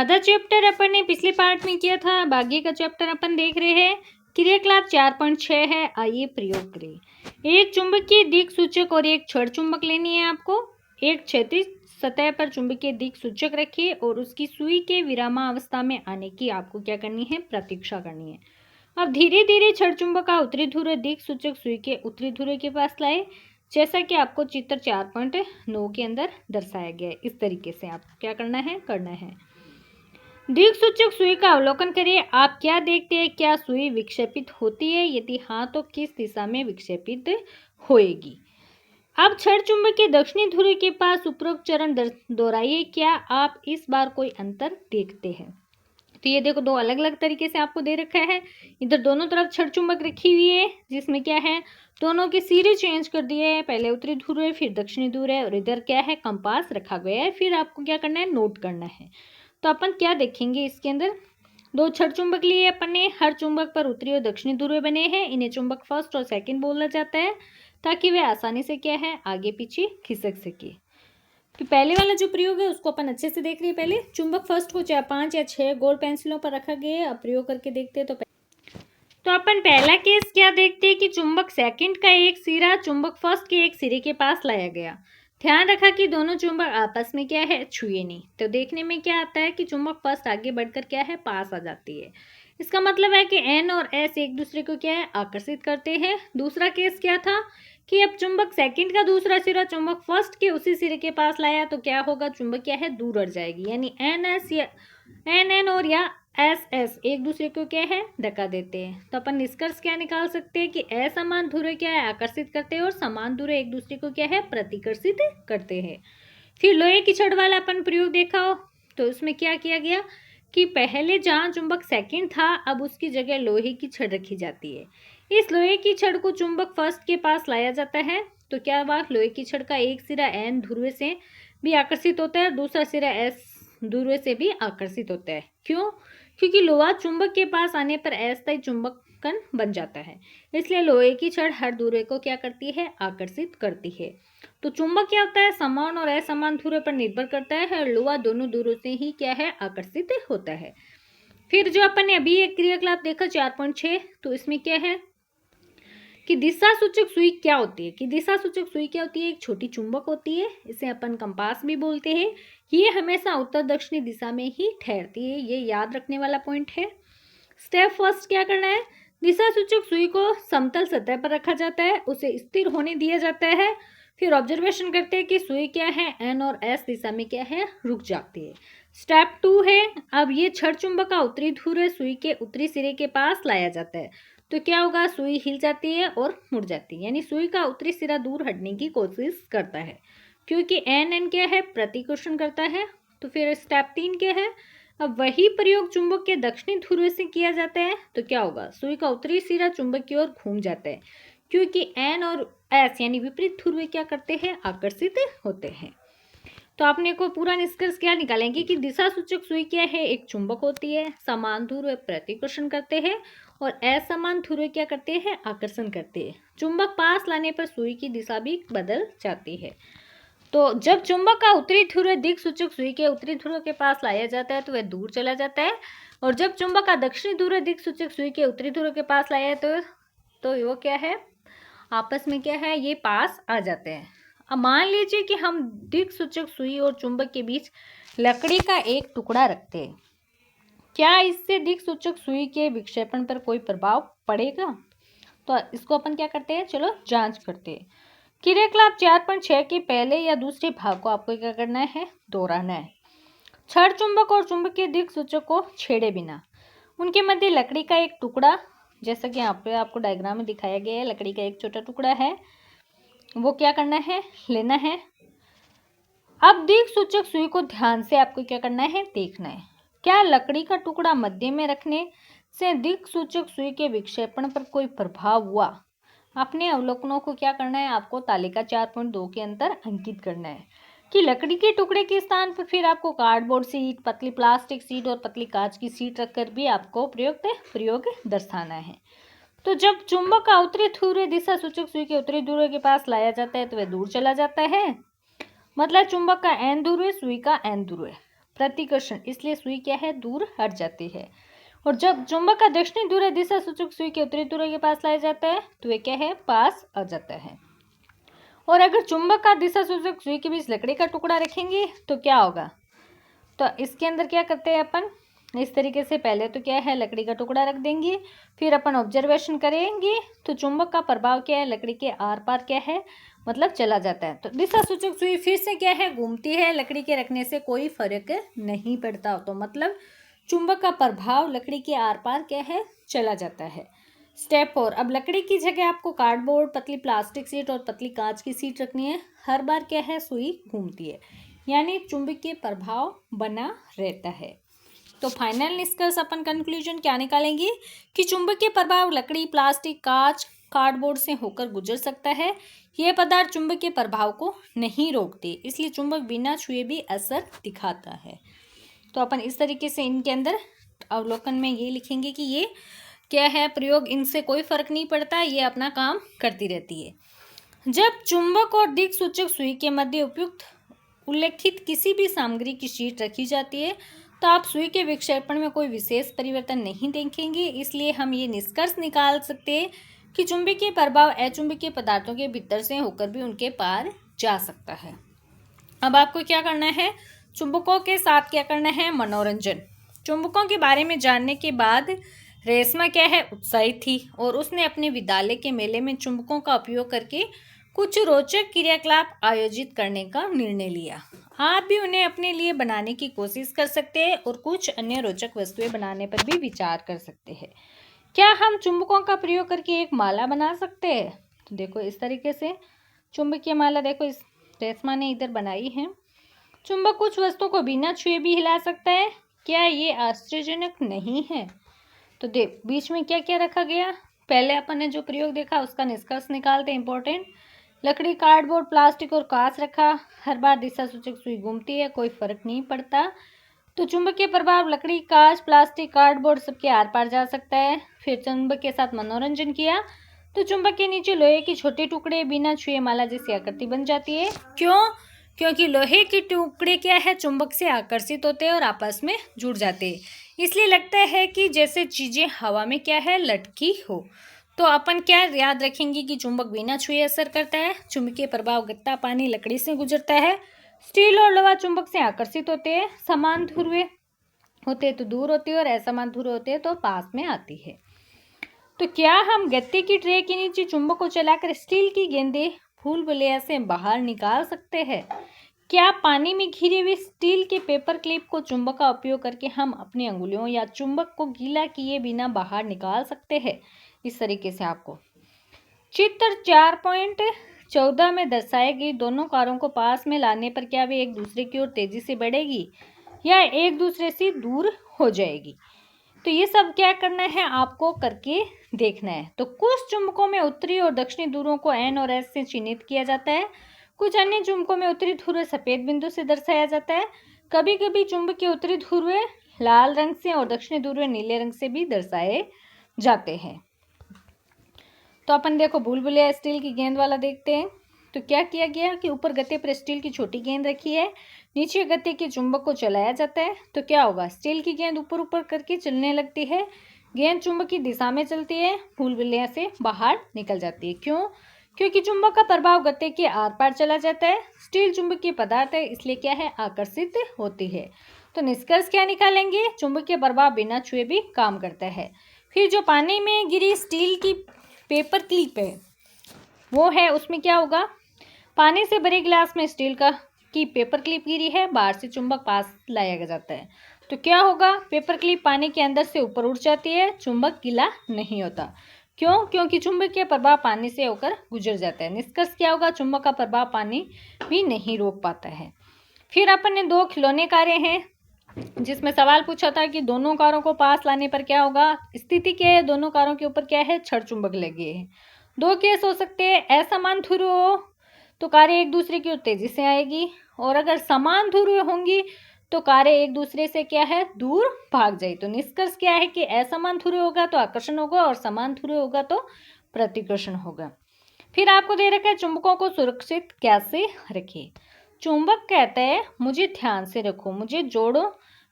आधा चैप्टर अपन ने पिछले पार्ट में किया था, बाकी का चैप्टर अपन देख रहे हैं। क्रियाकलाप 4.6 है। आइए प्रयोग करें। एक चुंबकीय दिक् सूचक और एक छड़ चुंबक लेनी है आपको। एक क्षैतिज सतह पर चुंबकीय दिक् सूचक रखिए और उसकी सुई के विरामावस्था में आने की आपको क्या करनी है, प्रतीक्षा करनी है। अब धीरे धीरे छड़ चुंबक का उत्तरी ध्रुव दिक् सूचक सुई के उत्तरी ध्रुव के पास लाए, जैसा कि आपको चित्र 4.9 के अंदर दर्शाया गया है। इस तरीके से आपको क्या करना है। दिक् सूचक सुई का अवलोकन करिए। आप क्या देखते हैं, क्या सुई विक्षेपित होती है? यदि हाँ तो किस दिशा में विक्षेपित होएगी? अब छड़ चुंबक के दक्षिणी ध्रुव के पास उपरोक्त चरण दोहराइए। क्या आप इस बार कोई अंतर देखते हैं? तो ये देखो, दो अलग अलग तरीके से आपको दे रखा है। इधर दोनों तरफ छड़ चुंबक रखी हुई है, जिसमें क्या है, दोनों के सिरे चेंज कर दिए हैं। पहले उत्तरी ध्रुव है, फिर दक्षिणी ध्रुव है, और इधर क्या है, कंपास रखा गया है। फिर आपको क्या करना है, नोट करना है। तो अपन क्या देखेंगे इसके अंदर, दो छड़ चुंबक लिए अपन ने, हर चुंबक पर उत्तरी और दक्षिणी ध्रुव बने हैं। इन्हें चुंबक फर्स्ट और सेकंड बोला जाता है, ताकि वे आसानी से क्या है, आगे पीछे खिसक सके। कि पहले वाला जो प्रयोग है उसको अपन अच्छे से देख रहे हैं। पहले चुंबक फर्स्ट को 5 या 6 गोल पेंसिलों पर रखा गया है। अब प्रयोग करके देखते हैं। तो अपन पहला केस क्या देखते हैं कि चुंबक सेकंड का एक सिरा चुंबक फर्स्ट के एक सिरे के पास लाया गया। ध्यान रखा कि दोनों चुंबक आपस में क्या है, छुए नहीं। तो देखने में क्या आता है कि चुंबक फर्स्ट आगे बढ़कर क्या है, पास आ जाती है। इसका मतलब है कि एन और एस एक दूसरे को क्या है, आकर्षित करते हैं। दूसरा केस क्या था कि अब चुंबक सेकंड का दूसरा सिरा चुंबक फर्स्ट के उसी सिरे के पास लाया, तो क्या होगा, चुंबक क्या है, दूर हट जाएगी। यानी एन एस या एन एन और या एस एस एक दूसरे को क्या है, धक्का देते हैं। तो अपन निष्कर्ष क्या निकाल सकते हैं कि असमान ध्रुव क्या है, आकर्षित करते हैं, और समान ध्रुव एक दूसरे को क्या है, प्रतिकर्षित करते हैं। फिर लोहे की छड़ वाला अपन प्रयोग देखा हो, तो उसमें क्या किया गया कि पहले जहाँ चुंबक सेकंड था, अब उसकी जगह लोहे की छड़ रखी जाती है। इस लोहे की छड़ को चुंबक फर्स्ट के पास लाया जाता है। तो क्या बात, लोहे की छड़ का एक सिरा एन ध्रुव से भी आकर्षित होता है और दूसरा सिरा एस ध्रुव से भी आकर्षित होता है। क्यों? क्योंकि लोहा चुंबक के पास आने पर अस्थायी चुंबकन बन जाता है, इसलिए लोहे की छड़ हर ध्रुव को क्या करती है, आकर्षित करती है। तो चुंबक क्या होता है, समान और असमान ध्रुव पर निर्भर करता है, और लोहा दोनों ध्रुव से ही क्या है, आकर्षित होता है। फिर जो अपन ने अभी एक क्रियाकलाप देखा 4.6, तो इसमें क्या है कि दिशा सूचक सुई क्या होती है। कि दिशा सूचक सुई क्या होती है, एक छोटी चुंबक होती है, इसे अपन कंपास भी बोलते हैं। ये हमेशा उत्तर दक्षिणी दिशा में ही ठहरती है, ये याद रखने वाला पॉइंट है। स्टेप फर्स्ट क्या करना है, दिशा सूचक सुई को समतल सतह पर रखा जाता है, उसे स्थिर होने दिया जाता है। फिर ऑब्जर्वेशन करते हैं कि सुई क्या है, एन और एस दिशा में क्या है, रुक जाती है। स्टेप 2 है, अब ये छड़ चुंबक का उत्तरी ध्रुव सुई के उत्तरी सिरे के पास लाया जाता है। तो क्या होगा, सुई हिल जाती है और मुड़ जाती है, यानी सुई का उत्तरी सिरा दूर हटने की कोशिश करता है, क्योंकि एन क्या है, प्रतिकर्षण करता है। तो फिर स्टेप 3 क्या है, अब वही प्रयोग चुंबक के दक्षिणी ध्रुव से किया जाता है। तो क्या होगा, सुई का उत्तरी सिरा चुंबक की ओर घूम जाता है, क्योंकि एन और एस यानी विपरीत ध्रुव क्या करते हैं, आकर्षित होते हैं। तो आपने को पूरा निष्कर्ष क्या निकालेंगे कि दिशा सूचक सुई क्या है, एक चुंबक होती है, समान ध्रुव प्रतिकर्षण करते हैं और असमान ध्रुव क्या करते हैं, आकर्षण करते हैं। चुंबक पास लाने पर सुई की दिशा भी बदल जाती है। तो जब चुंबक का उत्तरी ध्रुव दिक् सूचक सुई के उत्तरी ध्रुव के पास लाया जाता है, तो वह दूर चला जाता है, और जब चुंबक का दक्षिणी ध्रुव दिक् सूचक सुई के उत्तरी ध्रुव के पास लाया तो वो क्या है, आपस में क्या है, ये पास आ जाते हैं। अब मान लीजिए कि हम दिक् सूचक सुई और चुंबक के बीच लकड़ी का एक टुकड़ा रखते हैं, क्या इससे दिक् सूचक सुई के विक्षेपण पर कोई प्रभाव पड़ेगा? तो इसको अपन क्या करते हैं, चलो जांच करते हैं। क्रियाकलाप 4.6 के पहले या दूसरे भाग को आपको क्या करना है, दोहराना है। छड़ चुंबक और चुंबकीय दिक् सूचक को छेड़े बिना उनके मध्य लकड़ी का एक टुकड़ा, जैसा कि यहाँ पे आपको डायग्राम में दिखाया गया है, लकड़ी का एक छोटा टुकड़ा है, वो क्या करना है, लेना है। अब दिक् सूचक सुई को ध्यान से आपको क्या करना है, देखना है। क्या लकड़ी का टुकड़ा मध्य में रखने से दिक् सूचक सुई के विक्षेपण पर कोई प्रभाव हुआ? अपने अवलोकनों को क्या करना है, आपको तालिका 4.2 के अंदर अंकित करना है कि लकड़ी के टुकड़े के स्थान पर फिर आपको कार्डबोर्ड सीट, पतली प्लास्टिक सीट और पतली कांच की सीट रखकर भी आपको प्रयोग दर्शाना है। तो जब चुंबक का उत्तरी ध्रुव दिशा सूचक सुई के उत्तरी ध्रुव के पास लाया जाता है, तो वह दूर चला जाता है, मतलब चुंबक का एन ध्रुव सुई का एन ध्रुव प्रतिकर्षण, इसलिए सुई क्या है, दूर हट जाती है। और जब चुंबक का दक्षिणी ध्रुव दिशा सूचक सुई के उत्तरी ध्रुव के पास लाया जाता है तो वे क्या है, पास आ जाता है। और अगर चुंबक का दिशा सूचक सुई के बीच लकड़ी का टुकड़ा रखेंगे तो क्या होगा, तो इसके अंदर क्या करते हैं अपन, इस तरीके से पहले तो क्या है, लकड़ी का टुकड़ा रख देंगे, फिर अपन ऑब्जर्वेशन करेंगे तो चुंबक का प्रभाव क्या है, लकड़ी के आर पार क्या है, मतलब चला जाता है। तो दिशा सूचक सुई फिर से क्या है, घूमती है, लकड़ी के रखने से कोई फर्क नहीं पड़ता। तो मतलब चुंबक का प्रभाव लकड़ी के आर पार क्या है, चला जाता है। स्टेप 4, अब लकड़ी की जगह आपको कार्डबोर्ड, पतली प्लास्टिक सीट और पतली कांच की सीट रखनी है। हर बार क्या है, सुई घूमती है, यानी चुंबकीय प्रभाव बना रहता है। तो फाइनल निष्कर्ष अपन कंक्लूजन क्या निकालेंगे कि चुंबकीय प्रभाव लकड़ी, प्लास्टिक, कांच, कार्डबोर्ड से होकर गुजर सकता है। यह पदार्थ चुंबकीय प्रभाव को नहीं रोकते, इसलिए चुंबक बिना छुए भी असर दिखाता है। तो अपन इस तरीके से इनके अंदर अवलोकन में ये लिखेंगे कि ये क्या है, प्रयोग, इनसे कोई फर्क नहीं पड़ता, ये अपना काम करती रहती है। जब चुंबक और दिक्सूचक सुई के मध्य उपयुक्त उल्लेखित किसी भी सामग्री की शीट रखी जाती है तो आप सुई के विक्षेपण में कोई विशेष परिवर्तन नहीं देखेंगे। इसलिए हम ये निष्कर्ष निकाल सकते हैं कि चुंबकीय प्रभाव अचुंबकीय पदार्थों के भीतर से होकर भी उनके पार जा सकता है। अब आपको क्या करना है, चुंबकों के साथ क्या करना है, मनोरंजन। चुंबकों के बारे में जानने के बाद रेशमा क्या है, उत्साहित थी और उसने अपने विद्यालय के मेले में चुंबकों का उपयोग करके कुछ रोचक क्रियाकलाप आयोजित करने का निर्णय लिया। आप भी उन्हें अपने लिए बनाने की कोशिश कर सकते हैं और कुछ अन्य रोचक वस्तुएं बनाने पर भी विचार कर सकते हैं। क्या हम चुंबकों का प्रयोग करके एक माला बना सकते हैं? तो देखो इस तरीके से चुंबकीय माला, देखो इस रेशमा ने इधर बनाई है। चुंबक कुछ वस्तुओं को बिना छुए भी हिला सकता है, क्या ये आश्चर्यजनक नहीं है? तो देख बीच में क्या क्या रखा गया, पहले अपन ने जो प्रयोग देखा उसका निष्कर्ष निकालते हैं। इंपॉर्टेंट, लकड़ी, कार्डबोर्ड, प्लास्टिक और कांच रखा। हर बार दिशा सूचक सुई घूमती है, कोई फर्क नहीं पड़ता। तो चुंबकीय प्रभाव लकड़ी, कांच, प्लास्टिक, कार्डबोर्ड सबके आर पार जा सकता है। फिर चुंबक के साथ मनोरंजन किया तो चुंबक के नीचे लोहे के छोटे टुकड़े बिना छुए माला जैसी आकृति बन जाती है। क्यों? क्योंकि लोहे के टुकड़े क्या है, चुंबक से आकर्षित होते हैं और आपस में जुड़ जाते हैं, इसलिए लगता है कि जैसे चीजें हवा में क्या है, लटकी हो। तो अपन क्या याद रखेंगे कि चुंबक बिना छुए असर करता है। चुंबकीय प्रभाव, गत्ता पानी लकड़ी से गुजरता है। स्टील और लोहा चुंबक से आकर्षित होते हैं। समान ध्रुव होते तो दूर होती है और असमान ध्रुव होते तो पास में आती है। तो क्या हम गत्ते की ट्रे के नीचे चुंबक को चलाकर स्टील की गेंदें भूल-भुलैया से बाहर निकाल सकते हैं? क्या पानी में घिरे हुए स्टील के पेपर क्लिप को चुंबक का उपयोग करके हम अपनी अंगुलियों या चुंबक को गीला किए बिना बाहर निकाल सकते हैं? इस तरीके से आपको चित्र 4.14 में दर्शाए गए दोनों कारों को पास में लाने पर क्या वे एक दूसरे की ओर तेजी से बढ़ेगी या एक दूसरे से दूर हो जाएगी? तो ये सब क्या करना है, आपको करके देखना है। तो कुछ चुंबकों में उत्तरी और दक्षिणी ध्रुवों को N और S से चिन्हित किया जाता है। कुछ अन्य चुंबकों में उत्तरी ध्रुव सफेद बिंदु से दर्शाया जाता है। कभी कभी चुंबक के उत्तरी ध्रुव लाल रंग से और दक्षिणी ध्रुव नीले रंग से भी दर्शाए जाते हैं। तो अपन देखो भूल-भुलैया स्टील की गेंद वाला देखते हैं। तो क्या किया गया कि ऊपर गत्ते पर स्टील की छोटी गेंद रखी है, नीचे गत्ते के चुंबक को चलाया जाता है। तो क्या होगा, स्टील की गेंद ऊपर ऊपर करके चलने लगती है। गेंद चुंबक की दिशा में चलती है, भूल-भुलैया से बाहर निकल जाती है। क्यों? क्योंकि चुंबक का प्रभाव गत्ते के आर पार चला जाता है। स्टील चुंबकीय पदार्थ है, इसलिए क्या है, आकर्षित होती है। तो निष्कर्ष क्या निकालेंगे, चुंबकीय प्रभाव बिना छुए भी काम करता है। फिर जो पानी में गिरी स्टील की पेपर क्लिप है वो है, उसमें क्या होगा, पानी से भरे गिलास में स्टील की पेपर क्लिप गिरी है, बाहर से चुंबक पास लाया जाता है। तो क्या होगा, पेपर क्लिप पानी के अंदर से ऊपर उठ जाती है, चुंबक गीला नहीं होता। क्यों? क्योंकि चुंबक के प्रभाव पानी से होकर गुजर जाता है। निष्कर्ष क्या होगा, चुंबक का प्रभाव पानी भी नहीं रोक पाता है। फिर अपन ने 2 खिलौने कारें हैं जिसमें सवाल पूछा था कि दोनों कारों को पास लाने पर क्या होगा। स्थिति क्या है, दोनों कारों के ऊपर क्या है, छड़ चुंबक लगे हैं। 2 केस हो सकते हैं, असमान ध्रुव हो तो कारें एक दूसरे की ओर तेजी से आएगी, और अगर समान ध्रुव होंगी तो कारें एक दूसरे से क्या है, दूर भाग जाए। तो निष्कर्ष क्या है कि असमान ध्रुव होगा तो आकर्षण होगा और समान ध्रुव होगा तो प्रतिकर्षण होगा। फिर आपको दे रखा है चुंबकों को सुरक्षित कैसे रखें। चुंबक कहता है मुझे ध्यान से रखो, मुझे जोड़ों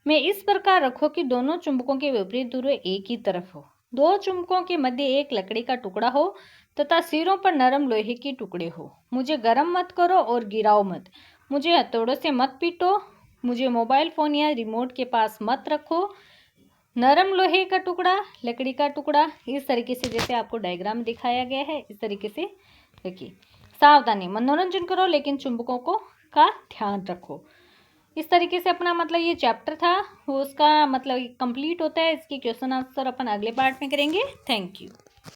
में इस प्रकार रखो कि दोनों चुंबकों के विपरीत ध्रुव एक ही तरफ हो, दो चुंबकों के मध्य एक लकड़ी का टुकड़ा हो तथा सिरों पर नरम लोहे के टुकड़े हो। मुझे गर्म मत करो और गिराओ मत, मुझे हथौड़ों से मत पीटो, मुझे मोबाइल फोन या रिमोट के पास मत रखो। नरम लोहे का टुकड़ा, लकड़ी का टुकड़ा, इस तरीके से जैसे आपको डायग्राम दिखाया गया है इस तरीके से रखिए। सावधानी, मनोरंजन करो लेकिन चुंबकों को का ध्यान रखो। इस तरीके से अपना मतलब ये चैप्टर था वो उसका मतलब कंप्लीट होता है। इसकी क्वेश्चन आंसर अपन अगले पार्ट में करेंगे। Thank you.